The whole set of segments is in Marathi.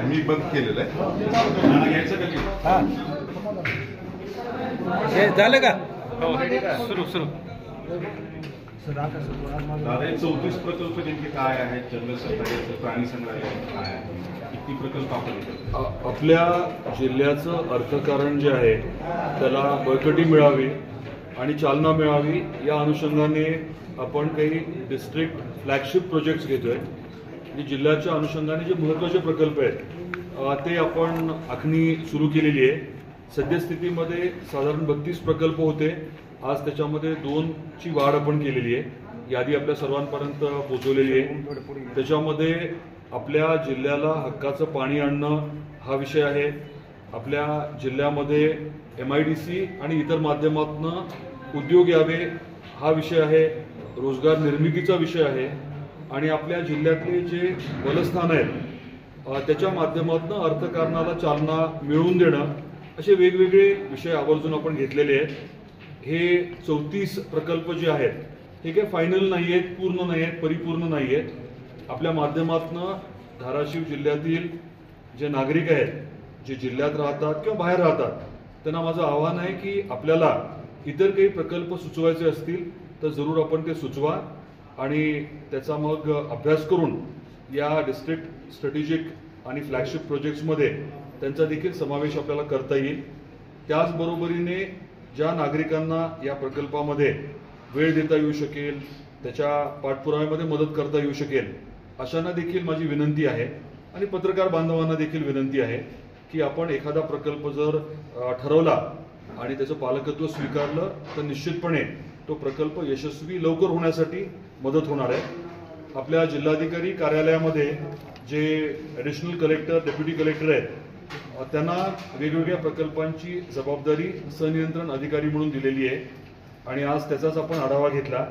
मी बंद केलेलं आहे. झालं का? सुरू दादा 34 प्रकल्प नेमके काय आहेत? जंगल सफारीचं, प्राणी संग्रहालय काय आहे, किती प्रकल्प आपण आपल्या जिल्ह्याचं अर्थकारण जे आहे त्याला बळकटी मिळावी आणि चालना मिळावी या अनुषंगाने आपण काही डिस्ट्रिक्ट फ्लॅगशिप प्रोजेक्ट्स घेतोय. जिल्ह्याच्या अनुषंगाने जे महत्त्वाचे प्रकल्प आहेत ते आपण आखणी सुरू केलेली आहे. सद्यस्थितीमध्ये साधारण 32 प्रकल्प होते. आज त्याच्यामध्ये 2ची वाढ आपण केलेली आहे. यादी आपल्या सर्वांपर्यंत पोहोचवलेली आहे. त्याच्यामध्ये आपल्या जिल्ह्याला हक्काचं पाणी आणणं हा विषय आहे. आपल्या जिल्ह्यामध्ये MIDC आणि इतर माध्यमातून उद्योग यावे हा विषय आहे. रोजगार निर्मितीचा विषय आहे. आणि आपल्या जिल्ह्यातले जे बलस्थान आहेत त्याच्या माध्यमातून अर्थकारणाला चालना मिळवून देणं असे वेगवेगळे विषय आवर्जून आपण घेतलेले आहेत. हे 34 प्रकल्प जे आहेत हे काही फायनल नाही आहेत, पूर्ण नाही आहेत, परिपूर्ण नाही आहेत. आपल्या माध्यमातून धाराशिव जिल्ह्यातील जे नागरिक आहेत, जे जिल्ह्यात राहतात किंवा बाहेर राहतात, त्यांना माझं आव्हान आहे की आपल्याला इतर काही प्रकल्प सुचवायचे असतील तर जरूर आपण ते सुचवा आणि त्याचा मग अभ्यास करून या डिस्ट्रिक्ट स्ट्रॅटेजिक आणि फ्लॅगशिप प्रोजेक्ट्समध्ये त्यांचा देखील समावेश आपल्याला करता येईल. त्याचबरोबरीने ज्या नागरिकांना या प्रकल्पामध्ये वेळ देता येऊ शकेल, त्याच्या पाठपुराव्यामध्ये मदत करता येऊ शकेल, अशांना देखील माझी विनंती आहे. आणि पत्रकार बांधवांना देखील विनंती आहे की आपण एखादा प्रकल्प जर ठरवला आणि त्याचं पालकत्व स्वीकारलं तर निश्चितपणे तो प्रकल्प यशस्वी लवकर होण्यासाठी मदत होणार आहे. आपल्या जिल्हाधिकारी कार्यालयामध्ये जे ॲडिशनल कलेक्टर, डेप्युटी कलेक्टर आहेत त्यांना वेगवेगळ्या प्रकल्पांची जबाबदारी संनियंत्रण अधिकारी म्हणून दिलेली आहे आणि आज त्याचाच आपण आढावा घेतला.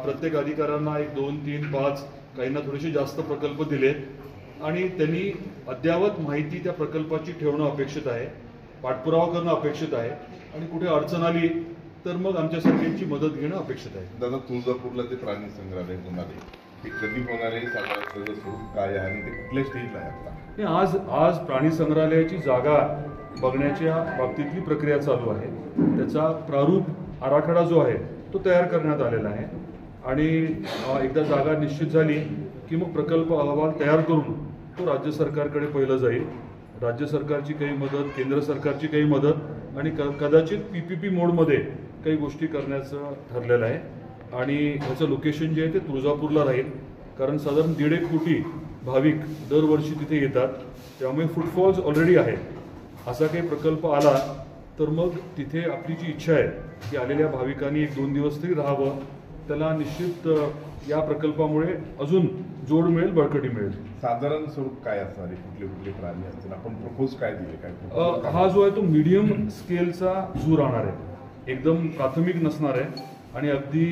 प्रत्येक अधिकाऱ्यांना 1, 2, 3, 5 काहींना थोडेसे जास्त प्रकल्प दिलेत आणि त्यांनी अद्ययावत माहिती त्या प्रकल्पाची ठेवणं अपेक्षित आहे, पाठपुरावा करणं अपेक्षित आहे आणि कुठे अडचण आली तर मग आमच्या सरकारची मदत घेणं अपेक्षित आहे. दादा, तुळजापूरला ते प्राणी संग्रहालय होणार आहे, ते कधी होणार आहे, त्याचं स्वरूप काय आहे आणि ते कुठल्या स्टेजला आहे आता? आज प्राणी संग्रहालयाची जागा बघण्याच्या बाबतीतली प्रक्रिया चालू आहे. त्याचा प्रारूप आराखडा जो आहे तो तयार करण्यात आलेला आहे आणि एकदा जागा निश्चित झाली की मग प्रकल्प अहवाल तयार करून तो राज्य सरकारकडे पहिलं जाईल. राज्य सरकारची काही मदत, केंद्र सरकारची काही मदत आणि कदाचित PPP मोडमध्ये काही गोष्टी करण्याचं ठरलेलं आहे. आणि ह्याचं लोकेशन जे आहे ते तुळजापूरला राहील, कारण साधारण 1.5 कोटी भाविक दरवर्षी तिथे येतात. त्यामुळे फुटफॉल्स ऑलरेडी आहेत. असा काही प्रकल्प आला तर मग तिथे आपली जी इच्छा आहे की आलेल्या भाविकांनी 1-2 दिवस तरी राहावं, त्याला निश्चित या प्रकल्पामुळे अजून जोड मिळेल, बळकटी मिळेल. साधारण स्वरूप काय असणार आहे, कुठले कुठले प्राणी असतील, आपण प्रपोज काय दिले, काय हा जो आहे तो मीडियम स्केलचा झू राहणार आहे. एकदम प्राथमिक नसणार आहे आणि अगदी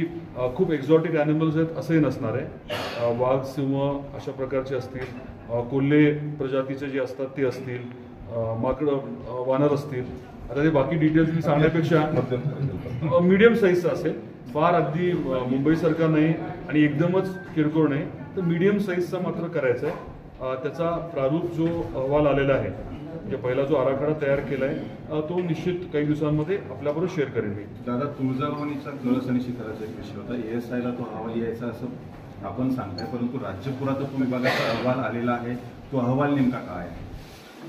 खूप एक्झॉटिक ॲनिमल्स आहेत असंही नसणार आहे. वाघ, सिंह अशा प्रकारचे असतील, कोल्हे प्रजातीचे जे असतात ते असतील, माकडं, वानर असतील. आता ते बाकी डिटेल्स मी सांगण्यापेक्षा मीडियम साईजचा असेल, फार अगदी मुंबईसारखा नाही आणि एकदमच किरकोळ नाही, तर मीडियम साईजचा मात्र करायचा आहे. त्याचा प्रारूप जो अहवाल आलेला आहे, म्हणजे पहिला जो आराखडा तयार केला आहे तो निश्चित काही दिवसांमध्ये आपल्याबरोबर शेअर करेन मी. दादा, तुळजाभवानीचा कळस आणि शिखराचा एक विषय होता. ASIला तो अहवाल यायचा असं आपण सांगताय, परंतु राज्य पुरातत्व विभागाचा अहवाल आलेला आहे. तो अहवाल नेमका काय आहे?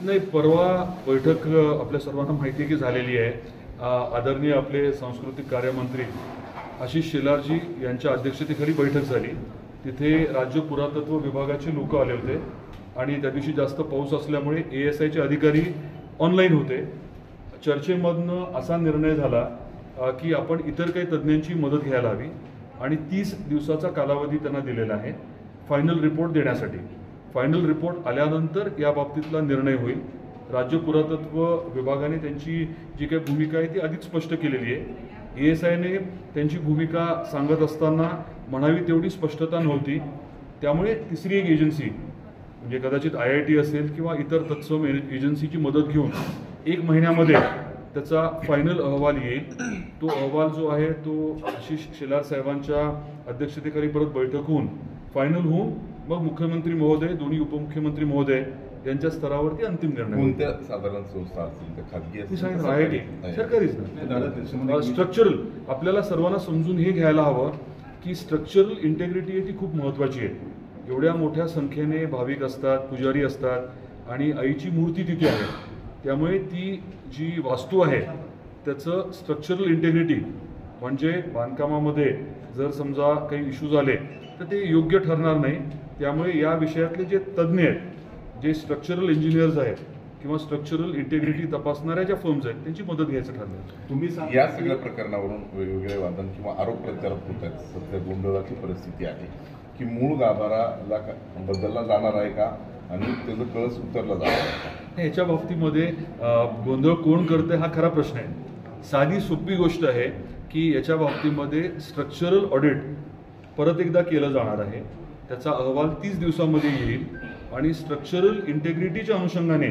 नाही, परवा बैठक आपल्या सर्वांना माहिती आहे की झालेली आहे. आदरणीय आपले सांस्कृतिक कार्यमंत्री आशिष शेलारजी यांच्या अध्यक्षतेखाली बैठक झाली. तिथे राज्य पुरातत्व विभागाचे लोक आले होते आणि त्या दिवशी जास्त पाऊस असल्यामुळे ASIचे अधिकारी ऑनलाईन होते. चर्चेमधनं असा निर्णय झाला की आपण इतर काही तज्ज्ञांची मदत घ्यायला हवी आणि 30 दिवसाचा कालावधी त्यांना दिलेला आहे फायनल रिपोर्ट देण्यासाठी. फायनल रिपोर्ट आल्यानंतर या बाबतीतला निर्णय होईल. राज्य पुरातत्व विभागाने त्यांची जी काही भूमिका आहे ती आधीच स्पष्ट केलेली आहे. ASIने त्यांची भूमिका सांगत असताना म्हणावी तेवढी स्पष्टता नव्हती. त्यामुळे तिसरी एक एजन्सी म्हणजे कदाचित IIT असेल किंवा इतर तत्सम एजन्सीची मदत घेऊन 1 महिन्यामध्ये त्याचा फायनल अहवाल येईल. तो अहवाल जो आहे तो आशिष शेलार साहेबांच्या अध्यक्षतेखाली परत बैठक होऊन फायनल होऊन मग मुख्यमंत्री महोदय, दोन्ही उपमुख्यमंत्री महोदय यांच्या स्तरावरती अंतिम निर्णय होईल. कोणत्या साधारण संस्था असतील त्या खाजगी मी असतील सांगितलं IIT सरकारीच नाही, दादा, त्याच्यामध्ये ना. स्ट्रक्चरल आपल्याला सर्वांना समजून हे घ्यायला हवं की स्ट्रक्चरल इंटेग्रिटी ती खूप महत्त्वाची आहे. एवढ्या मोठ्या संख्येने भाविक असतात, पुजारी असतात आणि आईची मूर्ती तिथे आहे, त्यामुळे ती जी वास्तू आहे त्याचं स्ट्रक्चरल इंटेग्रिटी म्हणजे बांधकामामध्ये जर समजा काही इश्यूज आले तर ते योग्य ठरणार नाही. त्यामुळे या विषयातले जे तज्ज्ञ आहेत, जे स्ट्रक्चरल इंजिनियर्स आहेत किंवा स्ट्रक्चरल इंटेग्रिटी तपासणाऱ्या ज्या फर्म्स आहेत त्यांची मदत घ्यायचं ठरलं. तुम्ही या सांगा सगळ्या प्रकरणावरून वेगवेगळे वादन किंवा आरोप प्रत्यारोप होत आहेत. सध्या गोंधळाची परिस्थिती आहे की मूळ गाभाराला बदलला जाणार आहे का आणि त्याचं कळस उतरला जाणार आहे का? ह्याच्या बाबतीमध्ये गोंधळ कोण करते हा खरा प्रश्न आहे. साधी सोपी गोष्ट आहे की याच्या बाबतीमध्ये स्ट्रक्चरल ऑडिट परत एकदा केलं जाणार आहे. त्याचा अहवाल 30 दिवसामध्ये येईल आणि स्ट्रक्चरल इंटेग्रिटीच्या अनुषंगाने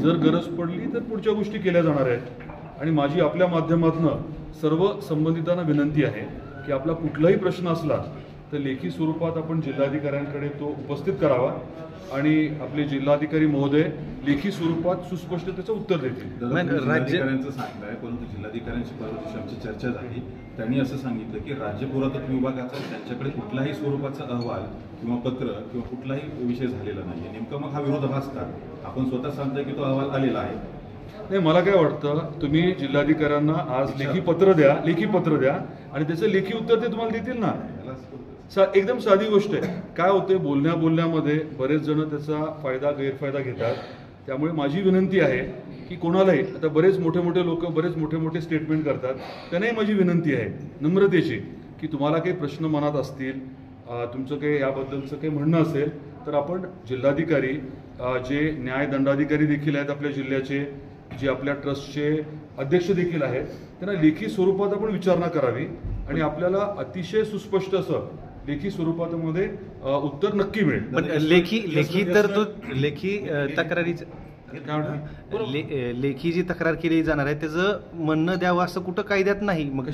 जर गरज पडली तर पुढच्या गोष्टी केल्या जाणार आहेत. आणि माझी आपल्या माध्यमातून सर्व संबंधितांना विनंती आहे की आपला कुठलाही प्रश्न असला तर लेखी स्वरूपात आपण जिल्हाधिकाऱ्यांकडे तो उपस्थित करावा आणि आपले जिल्हाधिकारी महोदय लेखी स्वरूपात सुस्पष्टतेचं उत्तर देतील. जिल्हाधिकाऱ्यांचं सांगताय, परंतु जिल्हाधिकाऱ्यांची परवा दिवशी आमची चर्चा झाली. त्यांनी असं सांगितलं की राज्य पुरातत्व विभागाचा त्यांच्याकडे कुठल्याही स्वरूपाचा अहवाल किंवा पत्र किंवा कुठलाही विषय झालेला नाही. नेमकं मग हा विरोधाभास का? आपण स्वतः सांगताय की तो अहवाल आलेला आहे. नाही, मला काय वाटतं तुम्ही जिल्हाधिकाऱ्यांना आज लेखी पत्र द्या आणि त्याचं लेखी उत्तर ते तुम्हाला देतील ना. एकदम साधी गोष्ट आहे. काय होते, बोलण्यामध्ये बरेच जण त्याचा फायदा गैरफायदा घेतात. त्यामुळे माझी विनंती आहे की कोणालाही, आता बरेच मोठे लोक बरेच मोठे स्टेटमेंट करतात, त्यांनाही माझी विनंती आहे नम्रतेची की तुम्हाला काही प्रश्न मनात असतील, तुमचं काही याबद्दलचं काही म्हणणं असेल तर आपण जिल्हाधिकारी, जे न्यायदंडाधिकारी देखील आहेत आपल्या जिल्ह्याचे, जे आपल्या ट्रस्टचे अध्यक्ष देखील आहेत, त्यांना लेखी स्वरूपात आपण विचारणा करावी आणि आपल्याला अतिशय सुस्पष्ट असं लेखी स्वरूपामध्ये उत्तर नक्की मिळेल. पण लेखी तक्रारीच लेखी जी तक्रार केली जाणार आहे त्याचं म्हणणं द्यावं असं कुठं कायद्यात नाही. मग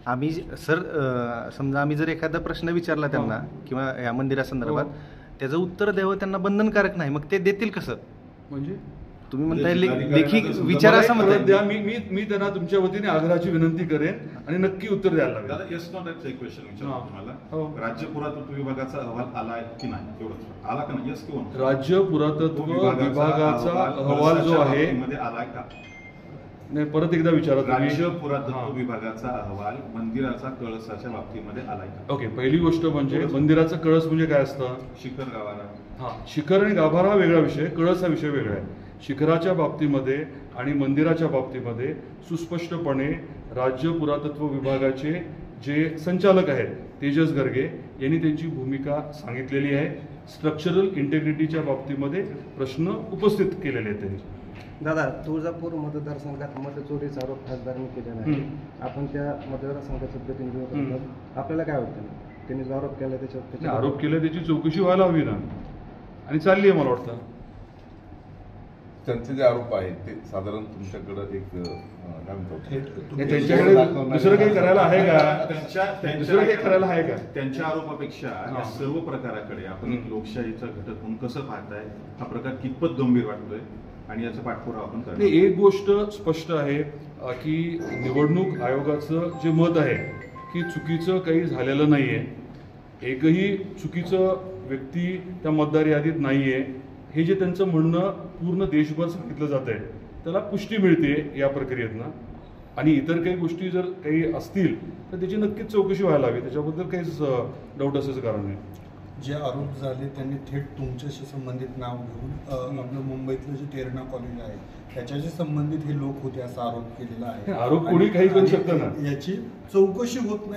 आम्ही सर समजा आम्ही जर एखादा प्रश्न विचारला त्यांना किंवा या मंदिरासंदर्भात त्याचं उत्तर द्यावं त्यांना बंधनकारक नाही, मग ते देतील कसं? म्हणजे तुम्ही म्हणताय लेखी विचार असं म्हणताय. द्या, मी त्यांना तुमच्या वतीने आग्रहाची विनंती करेन आणि नक्की उत्तर द्यायला लागेल. दादा, येस नॉट एक क्वेश्चन विचारतो तुम्हाला. राज्य पुरातत्व विभागाचा अहवाल आलाय की नाही, एवढंच आला का नाही? येस किंवा नो? राज्य पुरातत्व विभागाचा अहवाल जो आहे मध्ये आलाय का? नाही, परत एकदा विचारा तुम्ही. राज्य पुरातत्व विभागाचा अहवाल मंदिराचा कळसाच्या बाबतीमध्ये आलाय का? ओके, पहिली गोष्ट म्हणजे मंदिराचा कळस म्हणजे काय असतं? शिखर गाभारा. हा, शिखर आणि गाभारा हा वेगळा विषय, कळस हा विषय वेगळा आहे. शिखराच्या बाबतीमध्ये आणि मंदिराच्या बाबतीमध्ये सुस्पष्टपणे राज्य पुरातत्व विभागाचे जे संचालक आहेत तेजस गर्गे यांनी त्यांची भूमिका सांगितलेली आहे. स्ट्रक्चरल इंटेग्रिटीच्या बाबतीमध्ये प्रश्न उपस्थित केलेले आहेत त्यांनी. दादा, तुळजापूर मतदारसंघात मतचोरीचा आरोप खासदारांनी केलेला आहे. आपण त्या मतदारसंघाचं प्रतिनिधित्व करतात, आपल्याला काय वाटतं? त्यांनी जो आरोप केला त्याच्यावर आरोप केला त्याची चौकशी व्हायला हवी ना, आणि चालली आहे मला वाटतं. त्यांचे जे आरोप आहेत ते साधारण तुमच्याकडे एक त्यांच्याकडे दुसरं काही करायला आहे का? दुसरं काही करायला आहे का? त्यांच्या आरोपापेक्षा या सर्व प्रकाराकडे आपण एक लोकशाहीचा घटक म्हणून कसं पाहताय? हा प्रकार कितपत गंभीर वाटतोय आणि याचा पाठपुरावा आपण करतो? एक गोष्ट स्पष्ट आहे की निवडणूक आयोगाचं जे मत आहे की चुकीचं काही झालेलं नाहीये, एकही चुकीचं व्यक्ती त्या मतदार यादीत नाहीये, हे जे त्यांचं म्हणणं पूर्ण देशभर सांगितलं जात आहे त्याला पुष्टी मिळते या प्रक्रियेतनं. आणि इतर काही गोष्टी जर काही असतील तर त्याची नक्कीच चौकशी व्हायला हवी, त्याच्याबद्दल काहीच डाऊट असायचं कारण नाही. जे आरोप झाले त्यांनी थेट तुमच्याशी संबंधित नाव घेऊन आपलं मुंबईतलं जे टेरणा कॉलेज आहे त्याच्याशी संबंधित हे लोक होते असा आरोप केलेला आहे. आरोप कोणी काही करू शकतं ना, याची चौकशी होत नाही.